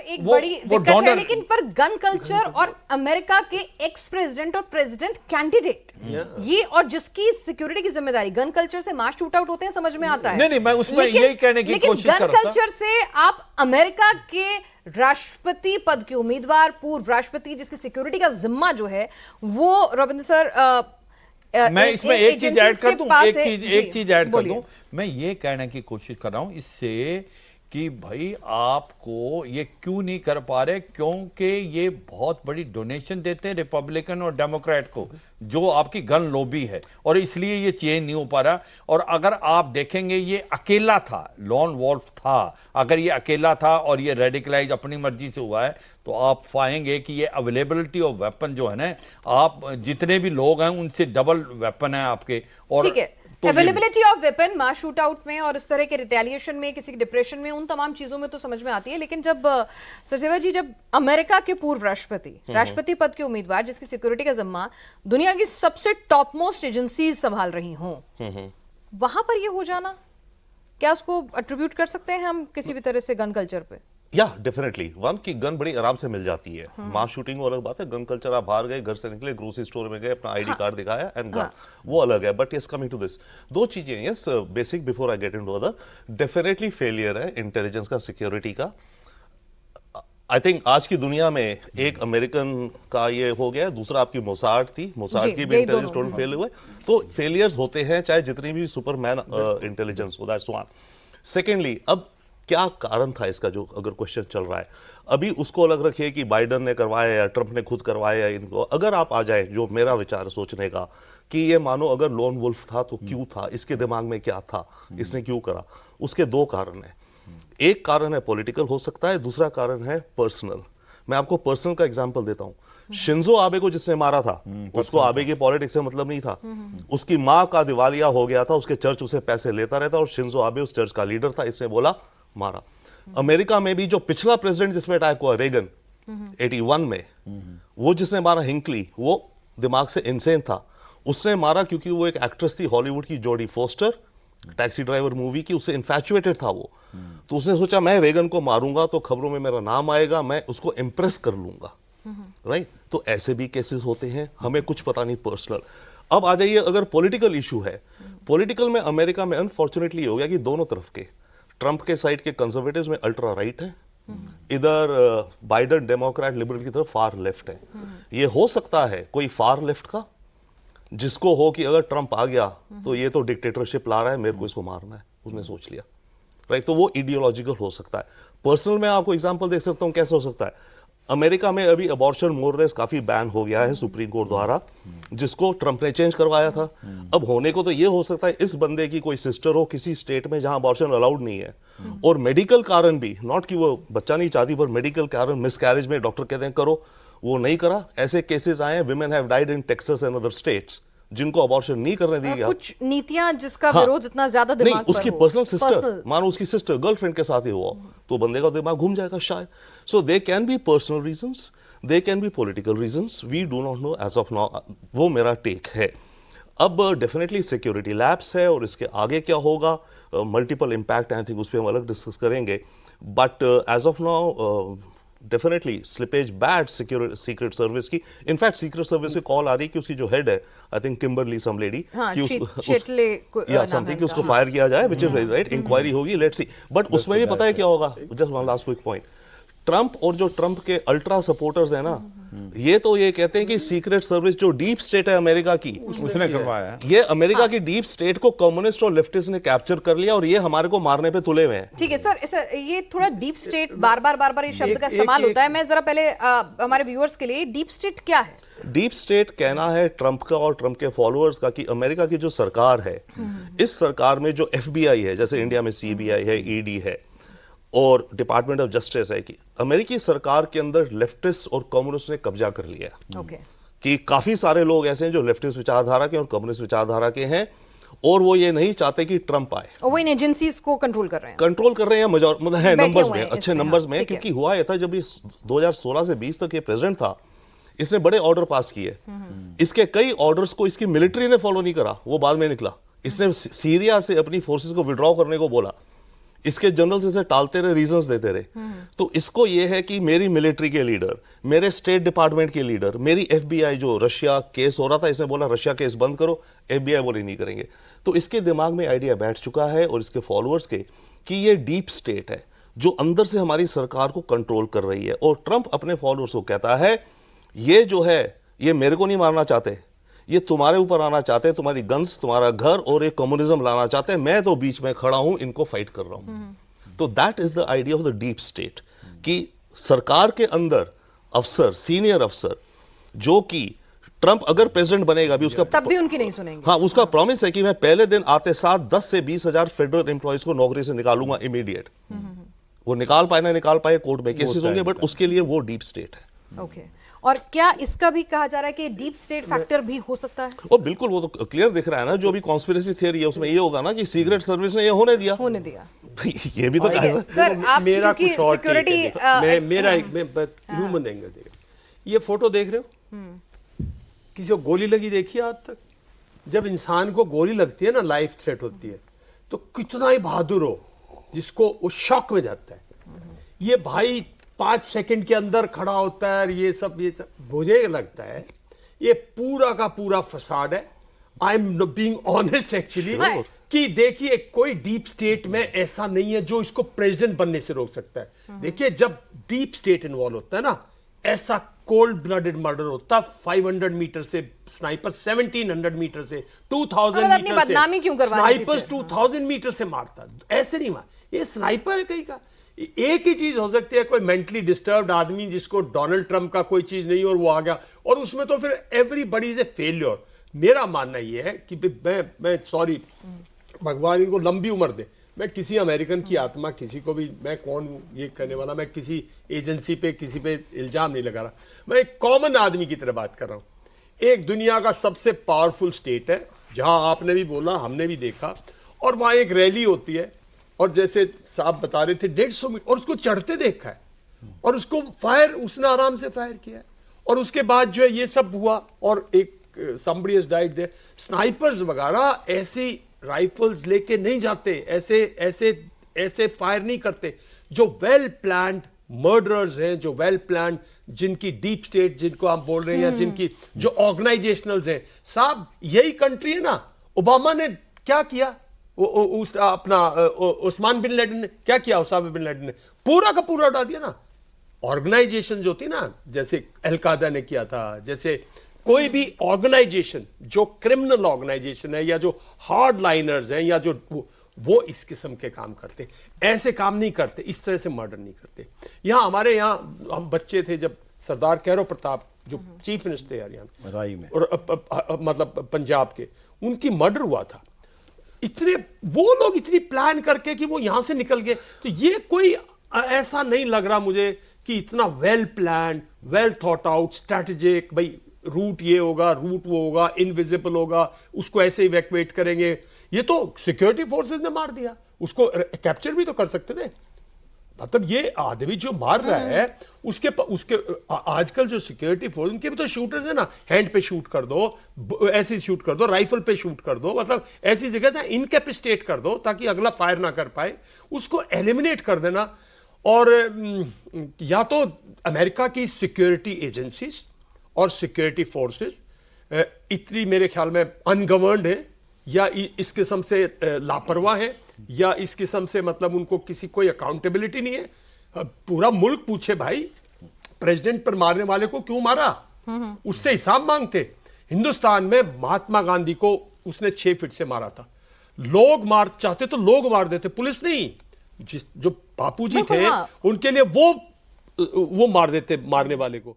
एक बड़ी दिक्कत है, लेकिन पर गन कल्चर और अमेरिका के एक्स प्रेसिडेंट और प्रेसिडेंट कैंडिडेट ये, और जिसकी सिक्योरिटी की जिम्मेदारी, गन कल्चर से मास शूट आउट होते हैं समझ में आता है। नहीं, मैं उसमें यही कहने की कोशिश कर रहा था। लेकिन गन कल्चर से आप अमेरिका के राष्ट्रपति पद के उम्मीदवार, पूर्व राष्ट्रपति जिसकी सिक्योरिटी का जिम्मा जो है वो रविंद्र सर, मैं इसमें एक चीज ऐड कर दूं, एक चीज ऐड कर दूं। मैं ये कहने की कोशिश कर रहा हूं इससे कि भाई आपको ये क्यों नहीं कर पा रहे, क्योंकि ये बहुत बड़ी डोनेशन देते हैं रिपब्लिकन और डेमोक्रेट को, जो आपकी गन लॉबी है, और इसलिए ये चेंज नहीं हो पा रहा। और अगर आप देखेंगे ये अकेला था, लॉन वॉल्फ था, अगर ये अकेला था और ये रेडिकलाइज अपनी मर्जी से हुआ है, तो आप पाएंगे कि ये अवेलेबिलिटी ऑफ वेपन जो है ना, आप जितने भी लोग हैं उनसे डबल वेपन है आपके। और ठीक है, availability of weapon mass shoot out में और इस तरह के रिटेलिएशन में, किसी की डिप्रेशन में, उन तमाम चीजों में तो समझ में आती है। लेकिन जब सचदेवा जी, जब अमेरिका के पूर्व राष्ट्रपति पद के उम्मीदवार जिसकी सिक्योरिटी का जिम्मा दुनिया की सबसे टॉप मोस्ट एजेंसीज संभाल रही हों, वहां पर ये हो जाना, क्या उसको अट्रीब्यूट कर सकते हैं हम किसी भी तरह से गन कल्चर पे? या डेफिनेटली वन की गन बड़ी आराम से मिल जाती है। मास शूटिंग वो अलग बात है, गन कल्चर आप बाहर गए, घर से निकले, ग्रोसरी स्टोर में गए, अपना आईडी कार्ड दिखाया एंड गन, वो अलग है। But yes, coming to this, दो चीजें, yes basic before I get into other, definitely failure है इंटेलिजेंस का, सिक्योरिटी का। आई थिंक आज की दुनिया में एक अमेरिकन का ये हो गया, दूसरा आपकी मोसाड थी, मोसाड की भी इंटेलिजेंस टोटल फेल हुए। तो फेलियर्स होते हैं चाहे जितनी भी सुपरमैन इंटेलिजेंस हो, दैट्स वन। सेकेंडली, अब क्या कारण था इसका, जो अगर क्वेश्चन चल रहा है अभी, उसको अलग रखिए कि बाइडन ने करवाया या ट्रंप ने खुद करवाया या इनको, अगर आप आ जाए, जो मेरा विचार है सोचने का, कि ये मानो अगर लोन वुल्फ था तो क्यों था, इसके दिमाग में क्या था, इसने क्यों करा, उसके दो कारण है। एक कारण है पॉलिटिकल हो सकता है, दूसरा कारण है पर्सनल। मैं आपको पर्सनल का एग्जांपल देता हूं। शिंजो आबे को जिसने मारा था, उसको आबे की पॉलिटिक्स से मतलब नहीं था। उसकी मां का दिवालिया हो गया था, उसके चर्च उसे पैसे लेता रहता, और शिंजो आबे उस चर्च का लीडर था, इसने बोला मारा। अमेरिका में भी जो पिछला प्रेसिडेंट जिसमें अटैक हुआ, रेगन 81 में, वो जिसने मारा हिंकली, वो दिमाग से इंसेन था। उसने मारा क्योंकि वो एक एक्ट्रेस थी हॉलीवुड की, Jodie Foster, taxi driver movie की, उससे इन्फैचुएटेड था वो। तो उसने सोचा मैं रेगन को मारूंगा तो खबरों में मेरा नाम आएगा, मैं उसको इंप्रेस कर लूंगा, राइट? तो ऐसे भी केसेस होते हैं, हमें कुछ पता नहीं पर्सनल। अब आ जाइए, अगर पॉलिटिकल इशू है, पॉलिटिकल में अमेरिका में अनफॉर्चुनेटली हो गया कि दोनों तरफ के, ट्रंप के साइड के कंजर्वेटिव्स में अल्ट्रा राइट है, इधर बाइडन डेमोक्रेट लिबरल की तरफ फार लेफ्ट है। ये हो सकता है कोई फार लेफ्ट का जिसको हो कि अगर ट्रंप आ गया तो ये तो डिक्टेटरशिप ला रहा है, मेरे को इसको मारना है, उसने सोच लिया, राइट? तो वो आइडियोलॉजिकल हो सकता है। पर्सनल में आपको एग्जांपल देख सकता हूं कैसे हो सकता है। अमेरिका में अभी अबॉर्शन मोरलेस काफी बैन हो गया है सुप्रीम कोर्ट द्वारा, जिसको ट्रंप ने चेंज करवाया था। अब होने को तो ये हो सकता है इस बंदे की कोई सिस्टर हो किसी स्टेट में जहां अबॉर्शन अलाउड नहीं है, और मेडिकल कारण भी, नॉट कि वो बच्चा नहीं चाहती, पर मेडिकल कारण, मिसकैरेज में डॉक्टर कहते हैं करो, वो नहीं करा। ऐसे केसेस आए हैं, women have died in Texas and other states जिनको अबॉर्शन नहीं करने दी गया। कुछ नीतियां जिसका विरोध इतना ज्यादा दिमाग नहीं, पर उसकी हो, पर्सनल सिस्टर, मानो उसकी सिस्टर गर्लफ्रेंड के साथ ही हुआ, तो बंदे का दिमाग घूम जाएगा शायद। So they can be personal reasons, they can be political reasons, we do not know as of now. वो मेरा टेक है। अब डेफिनेटली सिक्योरिटी लैब्स है, और इसके आगे क्या होगा, मल्टीपल इम्पैक्ट, आई थिंक उस पर हम अलग डिस्कस करेंगे। But as of now definitely slippage bad secret service की। इनफैक्ट सीक्रेट सर्विस की कॉल आ रही है कि उसकी जो हेड है, I think Kimberly some lady, या समथिंग, कि उसको फायर किया जाए, विच इज राइट, इंक्वायरी होगी, लेट्स सी। बट उसमें भी पता है क्या होगा, just one last quick point, Trump और जो ट्रंप के अल्ट्रा सपोर्टर्स हैं ना, ये तो ये कहते हैं कि सीक्रेट सर्विस जो डीप स्टेट है अमेरिका की, उसने करवाया, ये अमेरिका की डीप स्टेट को कम्युनिस्ट और लेफ्टिस्ट ने कैप्चर कर लिया, और ये हमारे को मारने पे तुले हुए हैं। ठीक है सर, ये थोड़ा डीप स्टेट बार बार ये शब्द का इस्तेमाल होता है। मैं जरा पहले हमारे व्यूअर्स के लिए, डीप स्टेट क्या है? डीप स्टेट कहना है ट्रंप का और ट्रंप के फॉलोअर्स का कि अमेरिका की जो सरकार है, इस सरकार में जो FBI है, जैसे इंडिया में CBI है, ED है, और डिपार्टमेंट ऑफ जस्टिस है, कि अमेरिकी सरकार के अंदर लेफ्टिस्ट और कम्युनिस्ट ने कब्जा कर लिया। कि काफी सारे लोग ऐसे हैं जो लेफ्टिस्ट विचारधारा के और कम्युनिस्ट विचारधारा के हैं, और वो ये नहीं चाहते कि ट्रंप आए, और वो इन एजेंसीज को कंट्रोल कर रहे हैं, मतलब है नंबर्स में, अच्छे नंबर्स में। क्योंकि हुआ ये था, जब ये 2016 से 20 तक ये प्रेसिडेंट था, इसने बड़े ऑर्डर पास किए। इसके कई ऑर्डर्स को इसकी मिलिट्री ने फॉलो नहीं करा, वो बाद में निकला। इसने सीरिया से अपनी फोर्सेस को विड्रॉ करने को बोला, इसके जनरल्स इसे टालते रहे, रीजंस देते रहे। तो इसको ये है कि मेरी मिलिट्री के लीडर, मेरे स्टेट डिपार्टमेंट के लीडर, मेरी एफबीआई, जो रशिया केस हो रहा था इसने बोला रशिया केस बंद करो, एफबीआई बोली नहीं करेंगे। तो इसके दिमाग में आइडिया बैठ चुका है और इसके फॉलोअर्स के कि ये डीप स्टेट है जो अंदर से हमारी सरकार को कंट्रोल कर रही है। और ट्रंप अपने फॉलोअर्स को कहता है ये जो है ये मेरे को नहीं मारना चाहते, ये तुम्हारे ऊपर आना चाहते हैं, तुम्हारी गन्स, तुम्हारा घर और एक कम्युनिज्म लाना चाहते हैं, मैं तो बीच में खड़ा हूं, इनको फाइट कर रहा हूं। तो that is the idea of the deep state कि सरकार के अंदर अफसर, सीनियर अफसर, जो कि ट्रंप अगर प्रेसिडेंट बनेगा भी उसका तब भी उनकी नहीं सुनेंगे। हाँ, उसका प्रॉमिस है कि मैं पहले दिन आते साथ 10 से 20 हजार फेडरल एम्प्लॉयज को नौकरी से निकालूंगा इमीडिएट। वो निकाल पाए ना निकाल पाए, कोर्ट में केसेस होंगे, बट उसके लिए वो डीप स्टेट है। ओके, और क्या इसका भी कहा जा रहा है कि डीप स्टेट फैक्टर भी हो सकता है? और बिल्कुल, वो तो क्लियर दिख रहा है ना, जो भी कॉन्स्पिरेसी थियरी है उसमें ये होगा ना कि सीक्रेट सर्विस ने ये होने दिया। ये भी तो कहा है। सर, आप मेरा क्योंकि कुछ और सिक्योरिटी मेरा ह्यूमन एंगल देख, ये फोटो देख रहे हो, किसी को गोली लगी देखी आज तक? जब इंसान को गोली लगती है ना, लाइफ थ्रेट होती है, तो कितना ही बहादुर हो जिसको वो शॉक में जाता है। ये भाई 5 सेकंड के अंदर खड़ा होता है, ये सब मुझे लगता है ये पूरा का पूरा फसाड है। I am being honest actually, कि देखिए कोई डीप स्टेट में ऐसा नहीं है जो इसको प्रेसिडेंट बनने से रोक सकता है। देखिए जब डीप स्टेट इन्वॉल्व होता है ना, ऐसा कोल्ड ब्लडेड मर्डर होता, 500 मीटर से स्नाइपर, 1700 मीटर से, 2000 अपनी बदनामी क्यों करवा रहे थे स्नाइपर्स 2000 मीटर से मारता, ऐसे नहीं मार। ये स्नाइपर है कहीं का। एक ही चीज हो सकती है, कोई मेंटली डिस्टर्ब्ड आदमी जिसको डोनाल्ड ट्रंप का कोई चीज नहीं और वो आ गया, और उसमें तो फिर एवरीबॉडी इज ए फेल्योर। मेरा मानना ये है कि मैं सॉरी, भगवान इनको लंबी उम्र दे, मैं किसी अमेरिकन की आत्मा, किसी को भी, मैं कौन हूं ये करने वाला, मैं किसी एजेंसी पे किसी पे इल्जाम नहीं लगा रहा, मैं एक कॉमन आदमी की तरह बात कर रहा हूं। एक दुनिया का सबसे पावरफुल स्टेट है, जहां आपने भी बोला, हमने भी देखा, और वहां एक रैली होती है, और जैसे साहब बता रहे थे 150 मीटर, और उसको चढ़ते देखा है, और उसको फायर, उसने आराम से फायर किया है, और उसके बाद जो है ये सब हुआ, और एक somebody has died there। Snipers वगैरह ऐसी राइफल्स लेके नहीं जाते, ऐसे फायर नहीं करते। जो वेल प्लान्ड मर्डरर्स हैं, जो वेल प्लान्ड, जिनकी डीप स्टेट जिनको आप बोल रहे हैं, या जिनकी जो ऑर्गेनाइजेशनल्स हैं, साहब यही कंट्री है ना। ओबामा ने क्या किया, अपना उस्मान बिन लादेन ने क्या किया, उसामा बिन लादेन ने पूरा का पूरा उड़ा दिया ना। ऑर्गेनाइजेशन जो थी ना, जैसे अलकायदा ने किया था, जैसे कोई भी ऑर्गेनाइजेशन जो क्रिमिनल ऑर्गेनाइजेशन है, या जो हार्ड लाइनर्स हैं, या जो वो इस किस्म के काम करते, ऐसे काम नहीं करते, इस तरह से मर्डर नहीं करते। यहाँ हमारे यहाँ हम बच्चे थे जब सरदार कैरो प्रताप जो चीफ मिनिस्टर है हरियाणा राई में, और मतलब पंजाब के, उनकी मर्डर हुआ था। इतने वो लोग इतनी प्लान करके कि वो यहां से निकल गए। तो ये कोई ऐसा नहीं लग रहा मुझे कि इतना well plan, well thought out, strategic, भाई रूट ये होगा, रूट वो होगा, इनविजिबल होगा, उसको ऐसे इवैक्यूएट करेंगे। ये तो सिक्योरिटी फोर्सेस ने मार दिया, उसको कैप्चर भी तो कर सकते थे। मतलब ये आदमी जो मार रहा है, उसके आजकल जो सिक्योरिटी फोर्स, उनके भी तो शूटर्स है ना, हैंड पे शूट कर दो, ऐसे शूट कर दो, राइफल पे शूट कर दो, मतलब ऐसी जगह जहां इनकैपेसिटेट कर दो ताकि अगला फायर ना कर पाए, उसको एलिमिनेट कर देना। और या तो अमेरिका की सिक्योरिटी एजेंसीज और सिक्योरिटी फोर्सेस इतनी मेरे ख्याल में अनगवर्नड है, या इस किस्म से लापरवाह है, या इस किस्म से मतलब उनको किसी कोई अकाउंटेबिलिटी नहीं है। पूरा मुल्क पूछे भाई, प्रेसिडेंट पर मारने वाले को क्यों मारा, उससे हिसाब मांगते। हिंदुस्तान में महात्मा गांधी को उसने 6 फीट से मारा था, लोग मार चाहते तो लोग मार देते, पुलिस नहीं। जो बापूजी थे, उनके लिए वो मार देते मारने वाले को।